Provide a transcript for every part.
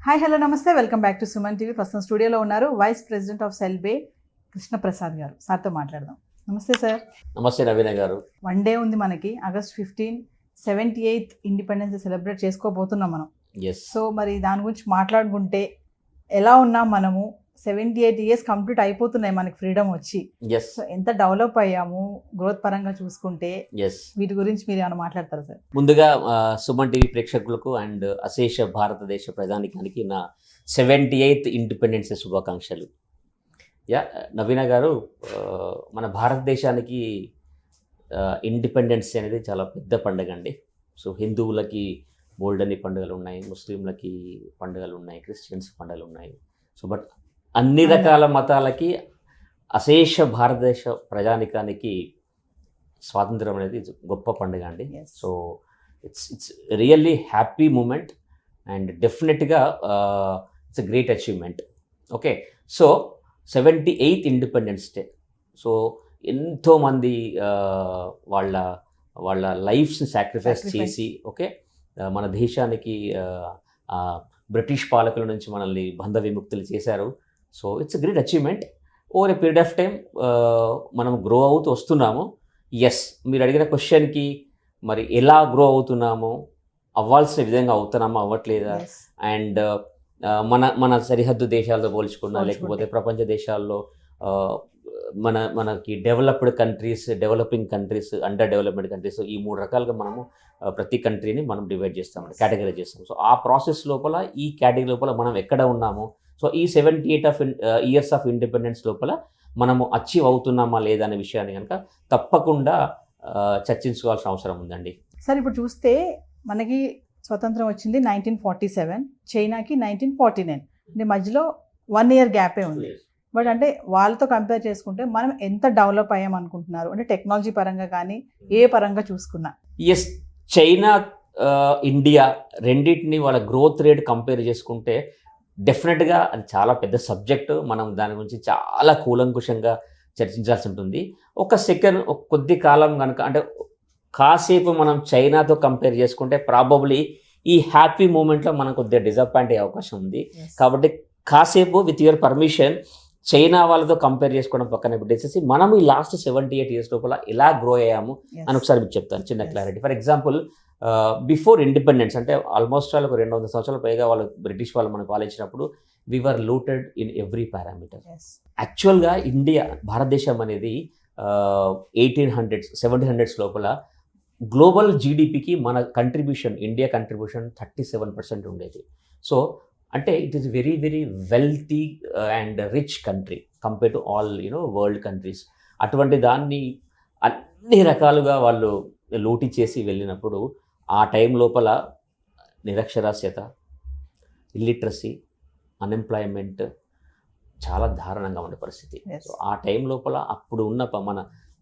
Hi hello నమస్తే, welcome back to Suman TV. ప్రస్తుతం స్టూడియోలో ఉన్నారు వైస్ ప్రెసిడెంట్ ఆఫ్ సెల్బే కృష్ణప్రసాద్ గారు. సార్తో మాట్లాడదాం. నమస్తే సార్. నమస్తే నవీన గారు. వన్ డే ఉంది మనకి, August 15, 78th ఇండిపెండెన్స్ సెలబ్రేట్ చేసుకోబోతున్నాం మనం. సో మరి దాని గురించి మాట్లాడుకుంటే ఎలా ఉన్నాం మనము? 78 years కంప్లీట్ అయిపోతున్నాయి మనకి ఫ్రీడమ్ వచ్చి. సో ఎంత డెవలప్ అయ్యాము గ్రోత్ పరంగా చూసుకుంటే, వీటి గురించి మీరు ఏమైనా మాట్లాడతారా సార్? ముందుగా సుమన్ టీవీ ప్రేక్షకులకు అండ్ అశేష భారతదేశ ప్రజానికానికి నా 78th ఇండిపెండెన్స్ డే శుభాకాంక్షలు. నవీన గారు, మన భారతదేశానికి ఇండిపెండెన్స్ అనేది చాలా పెద్ద పండుగ అండి. సో హిందువులకి బోల్డని పండుగలు ఉన్నాయి, ముస్లింలకి పండుగలు ఉన్నాయి, క్రిస్టియన్స్ పండుగలు ఉన్నాయి. సో బట్ అన్ని రకాల మతాలకి అశేష భారతదేశ ప్రజానికానికి స్వాతంత్రం అనేది గొప్ప పండుగ అండి. So it's really happy moment and డెఫినెట్గా it's a great achievement. Okay, so 78th independence day. So ఎంతోమంది వాళ్ళ లైఫ్స్ని సాక్రిఫైస్ చేసి ఓకే మన దేశానికి బ్రిటిష్ పాలకుల నుంచి మనల్ని బంధ విముక్తులు చేశారు. So it's a great achievement. Over a period of time మనం గ్రో అవుతూ వస్తున్నాము. ఎస్, మీరు అడిగిన క్వశ్చన్కి మరి ఎలా గ్రో అవుతున్నాము, అవ్వాల్సిన విధంగా అవుతున్నామా, అవ్వట్లేదా, అండ్ మన సరిహద్దు దేశాలతో పోల్చుకున్నా లేకపోతే ప్రపంచ దేశాల్లో మనకి developed countries, developing countries, under development countries, ఈ మూడు రకాలుగా మనము ప్రతి కంట్రీని మనం డివైడ్ చేస్తామండి, కేటగిరైజ్ చేస్తాం. సో ఆ ప్రాసెస్ లోపల, ఈ కేటగిరీ లోపల మనం ఎక్కడ ఉన్నాము, సో ఈ 78 years ఆఫ్ ఇండిపెండెన్స్ లోపల మనము అచీవ్ అవుతున్నామా లేదా అనే విషయాన్ని కనుక తప్పకుండా చర్చించుకోవాల్సిన అవసరం ఉందండి. సార్, ఇప్పుడు చూస్తే మనకి స్వతంత్రం వచ్చింది 1947, చైనాకి 1949, అంటే మధ్యలో 1 year గ్యాపే ఉంది. బట్ అంటే వాళ్ళతో కంపేర్ చేసుకుంటే మనం ఎంత డెవలప్ అయ్యామనుకుంటున్నారు, అంటే టెక్నాలజీ పరంగా కానీ ఏ పరంగా చూసుకున్నా? ఎస్, చైనా ఇండియా రెండింటిని వాళ్ళ గ్రోత్ రేట్ కంపేర్ చేసుకుంటే డెఫినెట్గా అది చాలా పెద్ద సబ్జెక్టు. మనం దాని గురించి చాలా కూలంకుషంగా చర్చించాల్సి ఉంటుంది. ఒక కొద్ది కాలం కనుక అంటే కాసేపు మనం చైనాతో కంపేర్ చేసుకుంటే ప్రాబబ్లీ ఈ హ్యాపీ మూమెంట్లో మనం కొద్దిగా డిసప్పాయింట్ అయ్యే అవకాశం ఉంది. కాబట్టి కాసేపు విత్ యువర్ పర్మిషన్ చైనా వాళ్ళతో కంపేర్ చేసుకోవడం పక్కన పెట్టేసేసి మనం ఈ లాస్ట్ 78 years లోపల ఎలా గ్రో అయ్యాము అని ఒకసారి మీకు చెప్తాను, చిన్న clarity. For example, before independence అంటే ఆల్మోస్ట్ వాళ్ళు ఒక 200 సంవత్సరాల పైగా వాళ్ళు బ్రిటిష్ వాళ్ళు మనకు పాలించినప్పుడు వి వర్ లూటెడ్ ఇన్ ఎవ్రీ పారామీటర్. యాక్చువల్గా భారతదేశం అనేది 1800s 1700s లోపల గ్లోబల్ జీడిపికి మన కంట్రిబ్యూషన్, ఇండియా కంట్రిబ్యూషన్ 37% ఉండేది. సో అంటే it is very very wealthy and rich country compare to all world countries. అటువంటి దాన్ని అన్ని రకాలుగా వాళ్ళు లూటీ చేసి వెళ్ళినప్పుడు ఆ టైం లోపల నిరక్షరాస్యత, ఇల్లిటరసీ, అన్ఎంప్లాయ్మెంట్ చాలా దారుణంగా ఉండే పరిస్థితి. సో ఆ టైం లోపల అప్పుడు ఉన్న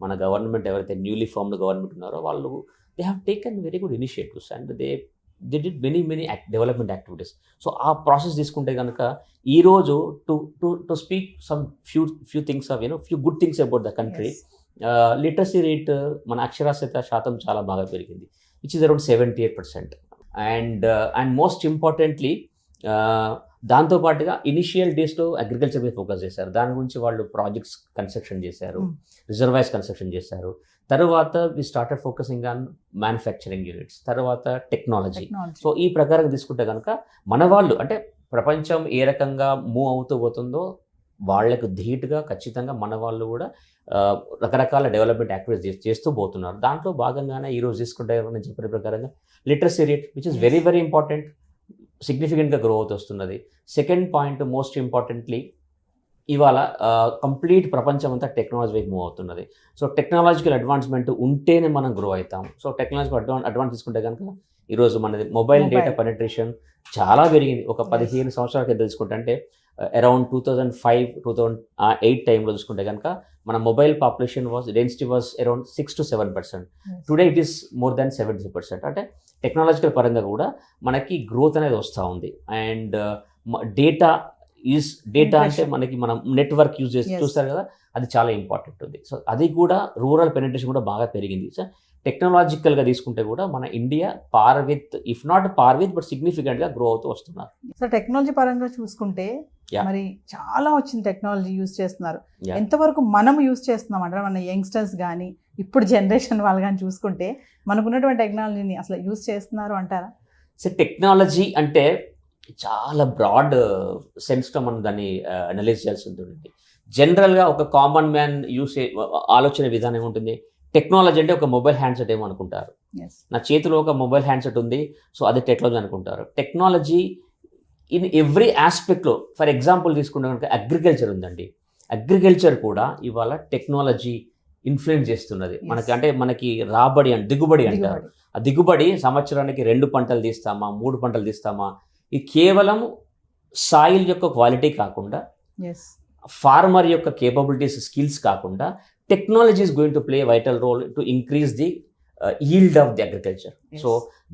మన గవర్నమెంట్, ఎవరైతే న్యూలీ ఫార్మ్డ్ గవర్నమెంట్ ఉన్నారో వాళ్ళు they have taken very good initiatives and they did many development activities. So ఆ ప్రాసెస్ తీసుకుంటే కనుక ఈరోజు to speak some few things of few good things about the country. Literacy rate, మన అక్షరాస్యత శాతం చాలా బాగా పెరిగింది, which is around 78%. And most importantly దాంతోపాటుగా ఇనిషియల్ డేస్లో అగ్రికల్చర్ మీద ఫోకస్ చేశారు. దాని గురించి వాళ్ళు ప్రాజెక్ట్స్ కన్స్ట్రక్షన్ చేశారు, రిజర్వాయర్స్ కన్స్ట్రక్షన్ చేశారు. తర్వాత we started focusing on manufacturing units, తర్వాత టెక్నాలజీ. సో ఈ ప్రకారం తీసుకుంటే కనుక మన వాళ్ళు అంటే ప్రపంచం ఏ రకంగా మూవ్ అవుతూ పోతుందో వాళ్లకు ధీటుగా ఖచ్చితంగా మన వాళ్ళు కూడా రకరకాల డెవలప్మెంట్ యాక్టివిటీస్ చేస్తూ పోతున్నారు. దాంట్లో భాగంగానే ఈరోజు తీసుకుంటే నేను చెప్పిన ప్రకారంగా literacy rate, which is very very important, సిగ్నిఫికెంట్గా గ్రో అవుతూ వస్తున్నది. సెకండ్ పాయింట్, మోస్ట్ ఇంపార్టెంట్లీ ఇవాళ కంప్లీట్ ప్రపంచం అంతా టెక్నాలజీ వైపు మూవ్ అవుతున్నది. సో టెక్నాలజికల్ అడ్వాన్స్మెంట్ ఉంటేనే మనం గ్రో అవుతాం. సో టెక్నాలజికల్ అడ్వాన్స్ తీసుకుంటే కనుక ఈరోజు మనది మొబైల్ డేటా పెనట్రేషన్ చాలా పెరిగింది. ఒక 15 సంవత్సరాల కింద తీసుకుంటే అంటే అరౌండ్ 2005-2008 టైంలో చూసుకుంటే కనుక మన mobile population density was around 6 to 7%. Today it is more than 70%. అంటే టెక్నాలజికల్ పరంగా కూడా మనకి గ్రోత్ అనేది వస్తూ ఉంది. అండ్ డేటా అంటే మనం నెట్వర్క్ యూజ్ చేసి చూస్తారు కదా, అది చాలా ఇంపార్టెంట్ ఉంది. సో అది కూడా రూరల్ పెనిట్రేషన్ కూడా బాగా పెరిగింది. సో టెక్నాలజికల్గా తీసుకుంటే కూడా మన India par with, if not par with, but సిగ్నిఫికెంట్గా గ్రో అవుతూ వస్తున్నారు. సో టెక్నాలజీ పరంగా చూసుకుంటే Yeah. మరి చాలా వచ్చింది, టెక్నాలజీ యూజ్ చేస్తున్నారు. Yeah. ఎంతవరకు మనం యూజ్ చేస్తున్నాం అంటే మన యంగ్స్టర్స్ కానీ ఇప్పుడు జనరేషన్ వాళ్ళు కానీ చూసుకుంటే మనకున్నటువంటి టెక్నాలజీని అసలు యూజ్ చేస్తున్నారు అంటారా? సో టెక్నాలజీ అంటే చాలా బ్రాడ్ సెన్స్లో మనం దాన్ని అనలైజ్ చేయాల్సి ఉంటుంది. జనరల్గా ఒక కామన్ మ్యాన్ ఆలోచన విధానం ఏముంటుంది, టెక్నాలజీ అంటే ఒక మొబైల్ హ్యాండ్సెట్ ఏమో అనుకుంటారు. నా చేతిలో ఒక మొబైల్ హ్యాండ్సెట్ ఉంది, సో అది టెక్నాలజీ అనుకుంటారు. టెక్నాలజీ ఇన్ ఎవ్రీ ఆస్పెక్ట్లో, ఫర్ ఎగ్జాంపుల్ తీసుకుంటే కనుక అగ్రికల్చర్ ఉందండి. అగ్రికల్చర్ కూడా ఇవాళ టెక్నాలజీ ఇన్ఫ్లుయెన్స్ చేస్తున్నది. మనకి అంటే మనకి రాబడి అంటే దిగుబడి అంటారు. ఆ దిగుబడి సంవత్సరానికి 2 పంటలు తీస్తామా, 3 పంటలు తీస్తామా, ఇది కేవలం సాయిల్ యొక్క క్వాలిటీ కాకుండా, ఫార్మర్ యొక్క కేపబిలిటీస్, స్కిల్స్ కాకుండా, technology is going to play vital role to increase the yield of the agriculture. So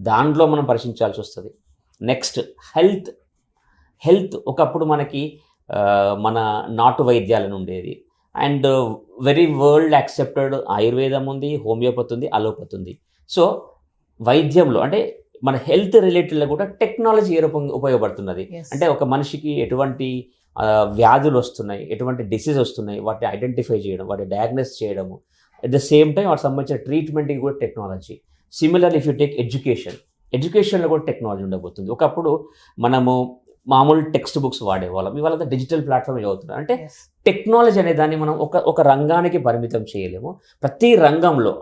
దాంట్లో మనం పరిశీలించాల్సి వస్తుంది. నెక్స్ట్ హెల్త్ ఒకప్పుడు మనకి మన నాటు వైద్యాలను ఉండేది, అండ్ వెరీ వరల్డ్ యాక్సెప్టెడ్ ఆయుర్వేదం ఉంది, హోమియోపతి ఉంది, అలోపతి ఉంది. సో వైద్యంలో అంటే మన హెల్త్ రిలేటెడ్లో కూడా టెక్నాలజీ ఏ రూపంగా ఉపయోగపడుతున్నది అంటే ఒక మనిషికి ఎటువంటి వ్యాధులు వస్తున్నాయి, ఎటువంటి డిసీజ్ వస్తున్నాయి, వాటిని ఐడెంటిఫై చేయడం, వాటిని డయాగ్నోస్ చేయడము, అట్ ద సేమ్ టైం వాటికి సంబంధించిన ట్రీట్మెంట్కి కూడా technology. Similar if you take ఎడ్యుకేషన్లో కూడా టెక్నాలజీ ఉండబోతుంది. ఒకప్పుడు మనము మామూలు టెక్స్ట్ బుక్స్ వాడేవాళ్ళం, ఇవాళ డిజిటల్ ప్లాట్ఫామ్ చదువుతున్నారు. అంటే టెక్నాలజీ అనే దాన్ని మనం ఒక రంగానికి పరిమితం చేయలేము. ప్రతి రంగంలో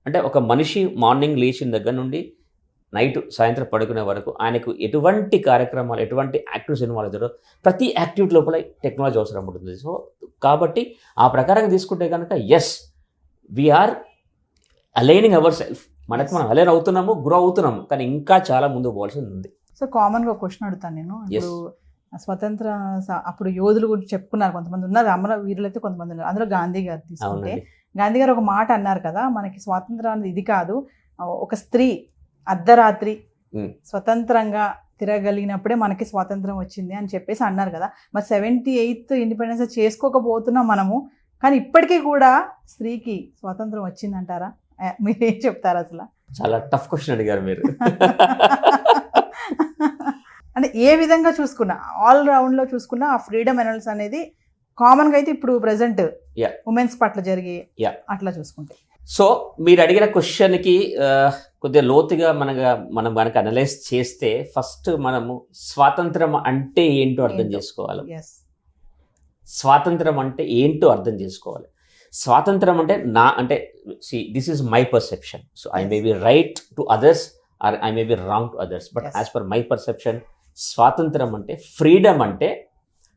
అంటే ఒక మనిషి మార్నింగ్ లేచిన దగ్గర నుండి నైట్ సాయంత్రం పడుకునే వరకు ఆయనకు ఎటువంటి కార్యక్రమాలు, ఎటువంటి యాక్టివిటీస్ ఇన్వాల్వ్ అవుతారో ప్రతి యాక్టివిటీ లోపల టెక్నాలజీ అవసరం ఉంటుంది. సో కాబట్టి ఆ ప్రకారంగా తీసుకుంటే కనుక yes, we are aligning our self, మనకు మనం అలైన్ అవుతున్నాము, గ్రో అవుతున్నాము, కానీ ఇంకా చాలా ముందుకు పోవాల్సింది ఉంది. సో కామన్గా ఒక క్వశ్చన్ అడుగుతాను నేను. ఇప్పుడు స్వతంత్ర అప్పుడు యోధులు గురించి చెప్పుకున్నారు, కొంతమంది ఉన్నారు, అమరవీరులు అయితే కొంతమంది ఉన్నారు. అందులో గాంధీ గారు తీసుకుంటే, గాంధీ గారు ఒక మాట అన్నారు కదా, మనకి స్వాతంత్రం అనేది ఇది కాదు, ఒక స్త్రీ అర్ధరాత్రి స్వతంత్రంగా తిరగలిగినప్పుడే మనకి స్వాతంత్రం వచ్చింది అని చెప్పేసి అన్నారు కదా. మరి 78th ఇండిపెండెన్స్ చేసుకోకపోతున్నాం మనము, కానీ ఇప్పటికీ కూడా స్త్రీకి స్వాతంత్రం వచ్చిందంటారా? మీరేం చెప్తారు అసలు? చాలా టఫ్ క్వశ్చన్ అడిగారు మీరు. అంటే ఏ విధంగా చూసుకున్నా, ఆల్ రౌండ్లో చూసుకున్నా ఆ ఫ్రీడమ్ ఎనాలిసిస్ అనేది కామన్గా అయితే ఇప్పుడు ప్రజెంట్ ఉమెన్స్ పట్ల జరిగే అట్లా చూసుకుంటే. సో మీరు అడిగిన క్వశ్చన్కి కొద్దిగా లోతుగా మనం కనుక అనలైజ్ చేస్తే ఫస్ట్ మనము స్వాతంత్రం అంటే ఏంటో అర్థం చేసుకోవాలి. స్వాతంత్రం అంటే ఏంటో అర్థం చేసుకోవాలి. స్వాతంత్రం అంటే this is my perception. So I may be right to others or I may be wrong to others, but as per my perception స్వాతంత్రం అంటే, ఫ్రీడమ్ అంటే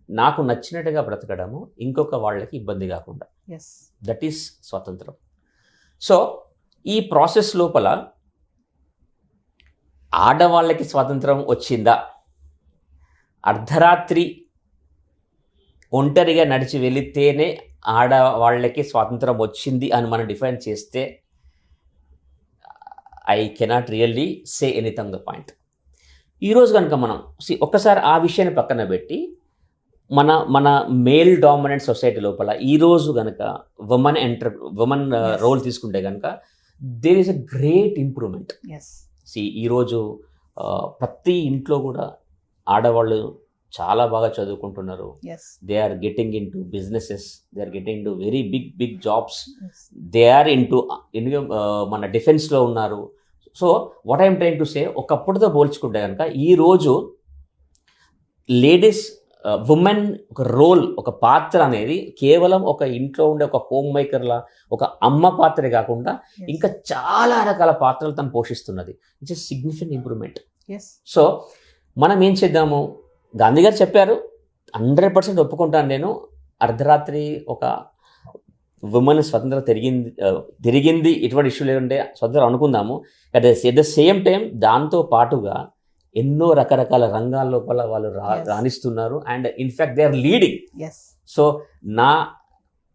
నాకు నచ్చినట్టుగా బ్రతకడము, ఇంకొక వాళ్ళకి ఇబ్బంది కాకుండా, దట్ ఈస్ స్వాతంత్రం. సో ఈ ప్రాసెస్ లోపల ఆడవాళ్ళకి స్వాతంత్రం వచ్చిందా, అర్ధరాత్రి ఒంటరిగా నడిచి వెళితేనే ఆడవాళ్ళకి స్వాతంత్రం వచ్చింది అని మనం డిఫైన్ చేస్తే I cannot really say anything the point. ఈరోజు కనుక మనం ఒక్కసారి ఆ విషయాన్ని పక్కన పెట్టి మన మేల్ డామినెంట్ సొసైటీ లోపల ఈరోజు కనుక ఉమెన్ రోల్ తీసుకుంటే కనుక there is a great improvement. ఈరోజు ప్రతి ఇంట్లో కూడా ఆడవాళ్ళు చాలా బాగా చదువుకుంటున్నారు. They are getting in to businesses, they are getting in to very big jobs, they are in to మన డిఫెన్స్లో ఉన్నారు. So what I'm trying to say, ఒకప్పుడుతో పోల్చుకుంటే కనుక ఈరోజు లేడీస్ ఉమెన్ ఒక రోల్, ఒక పాత్ర అనేది కేవలం ఒక ఇంట్లో ఉండే ఒక హోమ్ మేకర్లా, ఒక అమ్మ పాత్రే కాకుండా ఇంకా చాలా రకాల పాత్రలు తను పోషిస్తున్నది. It's a significant improvement. So మనం ఏం చేద్దాము, గాంధీ గారు చెప్పారు, 100% ఒప్పుకుంటాను నేను, అర్ధరాత్రి ఒక ఉమెన్ స్వతంత్రం తిరిగింది, ఎటువంటి ఇష్యూ లేకుంటే స్వతంత్రం అనుకుందాము. అట్ ద సేమ్ టైం దాంతో పాటుగా ఎన్నో రకరకాల రంగాల లోపల వాళ్ళు రాణిస్తున్నారు, and in fact they are leading. So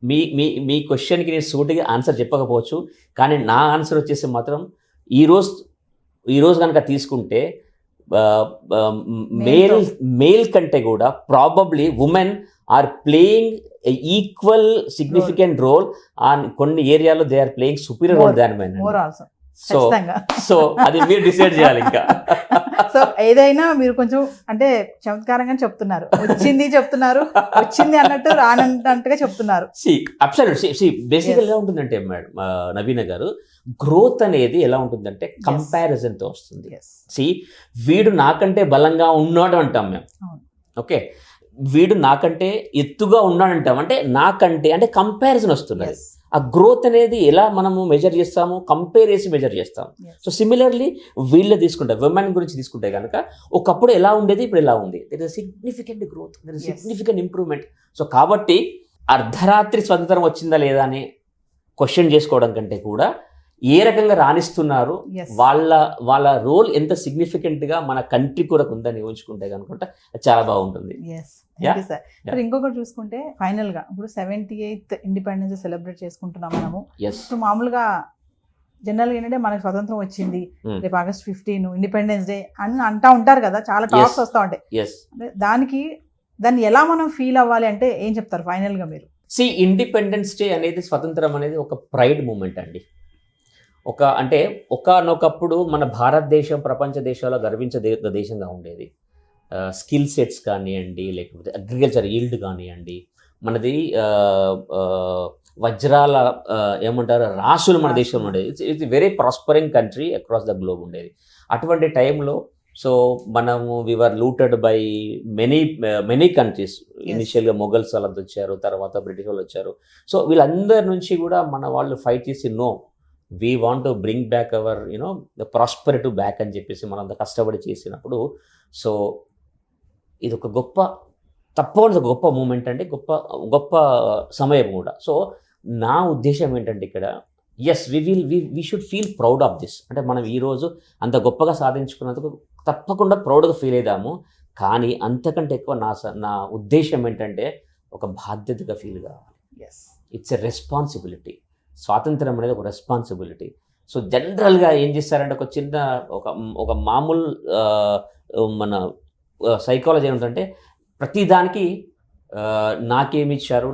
మీ క్వశ్చన్కి నేను సూటిగా ఆన్సర్ చెప్పకపోవచ్చు, కానీ నా ఆన్సర్ వచ్చేసి మాత్రం ఈరోజు కనుక తీసుకుంటే మేల్ కంటే కూడా probably women are playing equal significant role on కొన్ని ఏరియాలో they are playing superior role than men. So ఖచ్చితంగా. సో అది మీరు డిసైడ్ చేయాలి ఇంకా. సో ఏదైనా మీరు కొంచెం అంటే చమత్కారంగా చెప్తున్నారు, చెప్తున్నారు, వచ్చింది అన్నట్టు రానంటట్టుగా చెప్తున్నారు. బేసికల్ ఎలా ఉంటుందంటే మేడం నవీన గారు, గ్రోత్ అనేది ఎలా ఉంటుందంటే కంపారిజన్ తో వస్తుంది. వీడు నాకంటే బలంగా ఉన్నాడు అంటాం మేము, ఓకే, వీడు నాకంటే ఎత్తుగా ఉన్నాడు అంటాం, అంటే నాకంటే అంటే కంపారిజన్ వస్తున్నది. ఆ గ్రోత్ అనేది ఎలా మనము మెజర్ చేస్తాము, కంపేర్ చేసి మెజర్ చేస్తాం. సో సిమిలర్లీ వీళ్ళు తీసుకుంటే, విమెన్ గురించి తీసుకుంటే కనుక ఒకప్పుడు ఎలా ఉండేది, ఇప్పుడు ఎలా ఉంది, there is significant growth, there is significant improvement. So కాబట్టి అర్ధరాత్రి స్వతంత్రం వచ్చిందా లేదా అని క్వశ్చన్ చేసుకోవడం కంటే కూడా ఏ రకంగా రాణిస్తున్నారు, వాళ్ళ రోల్ ఎంత సిగ్నిఫికెంట్ గా మన కంట్రీ కొరకు ఉందని ఊహించుకుంటే కనుకుంటే చాలా బాగుంటుంది. సార్ ఇంకొకటి చూసుకుంటే ఫైనల్ గా ఇప్పుడు 78th ఇండిపెండెన్స్ సెలబ్రేట్ చేసుకుంటున్నాం మనము. ఇప్పుడు మామూలుగా జనరల్ గా ఏంటంటే మనకు స్వతంత్రం వచ్చింది, రేపు August 15 ఇండిపెండెన్స్ డే అని అంటా ఉంటారు కదా, చాలా టాక్స్ వస్తూ ఉంటాయి. దాన్ని ఎలా మనం ఫీల్ అవ్వాలి అంటే ఏం చెప్తారు ఫైనల్ గా మీరు? ఇండిపెండెన్స్ డే అనేది, స్వతంత్రం అనేది ఒక ప్రైడ్ మూమెంట్ అండి. అంటే ఒకనొకప్పుడు మన భారతదేశం ప్రపంచ దేశాల్లో గర్వించదగ్గ దేశంగా ఉండేది. స్కిల్ సెట్స్ కానివ్వండి, లేకపోతే అగ్రికల్చర్ ఈల్డ్ కానివ్వండి, మనది వజ్రాల ఏమంటారు రాసులు మన దేశంలో ఉండేది. It's very prospering country across the globe ఉండేది. అటువంటి టైంలో సో మనము we are looted by many countries. ఇనిషియల్గా మొఘల్స్ వాళ్ళంతా వచ్చారు, తర్వాత బ్రిటిష్ వాళ్ళు వచ్చారు. సో వీళ్ళందరి నుంచి కూడా మన వాళ్ళు ఫైట్ చేసి no, we want to bring back our the prosperity back అని చెప్పేసి మనం అంత కష్టపడి చేసినప్పుడు, సో ఇది ఒక తప్పకుండా గొప్ప మూమెంట్ అండి, గొప్ప సమయం కూడా. సో నా ఉద్దేశం ఏంటంటే ఇక్కడ we should feel proud of this. అంటే మనం ఈరోజు అంత గొప్పగా సాధించుకున్నందుకు తప్పకుండా ప్రౌడ్గా ఫీల్ అవుదాము. కానీ అంతకంటే ఎక్కువ నా ఉద్దేశం ఏంటంటే ఒక బాధ్యతగా ఫీల్ కావాలి. It's a responsibility. స్వాతంత్రం అనేది ఒక రెస్పాన్సిబిలిటీ. సో జనరల్గా ఏం చేస్తారంటే ఒక చిన్న ఒక మామూలు మన సైకాలజీ ఏమిటంటే ప్రతిదానికి నాకేమి ఇచ్చారు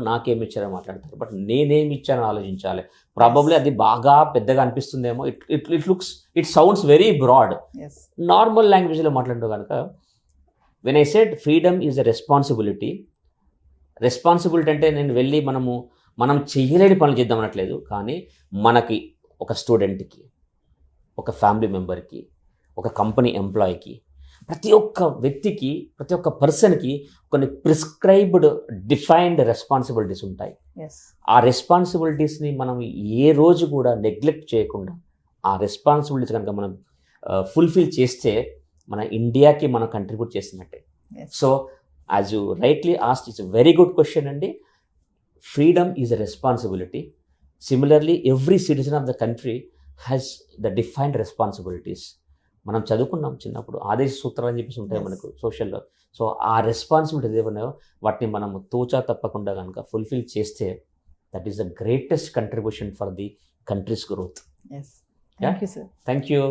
మాట్లాడతారు, బట్ నేనేమి ఇచ్చానో ఆలోచించాలి. ప్రాబబ్లీ అది బాగా పెద్దగా అనిపిస్తుందేమో, it sounds very broad. Normal లాంగ్వేజ్లో మాట్లాడుతూ కనుక when I said freedom is a responsibility అంటే నేను వెళ్ళి మనం చేయలేని పనులు చేద్దాం అనట్లేదు, కానీ మనకి ఒక స్టూడెంట్కి, ఒక ఫ్యామిలీ మెంబర్కి, ఒక కంపెనీ ఎంప్లాయీకి, ప్రతి ఒక్క వ్యక్తికి, ప్రతి ఒక్క పర్సన్కి కొన్ని ప్రిస్క్రైబ్డ్ డిఫైన్డ్ రెస్పాన్సిబిలిటీస్ ఉంటాయి. ఆ రెస్పాన్సిబిలిటీస్ని మనం ఏ రోజు కూడా నెగ్లెక్ట్ చేయకుండా ఆ రెస్పాన్సిబిలిటీస్ కనుక మనం ఫుల్ఫిల్ చేస్తే మన ఇండియాకి మనం కంట్రిబ్యూట్ చేస్తున్నట్టే. So as you rightly asked, it's very good question అండి. Freedom is a responsibility. Similarly, every citizen of the country has the defined responsibilities. మనం చదువుకున్నాం చిన్నప్పుడు ఆదేశ సూత్రాలు అని చెప్పేసి ఉంటాయి మనకు సోషల్లో. సో ఆ రెస్పాన్సిబిలిటీస్ ఏమన్నాయో వాటిని మనము తూచా తప్పకుండా కనుక ఫుల్ఫిల్ చేస్తే that is the greatest contribution for the countries growth. Thank you, sir. Thank you.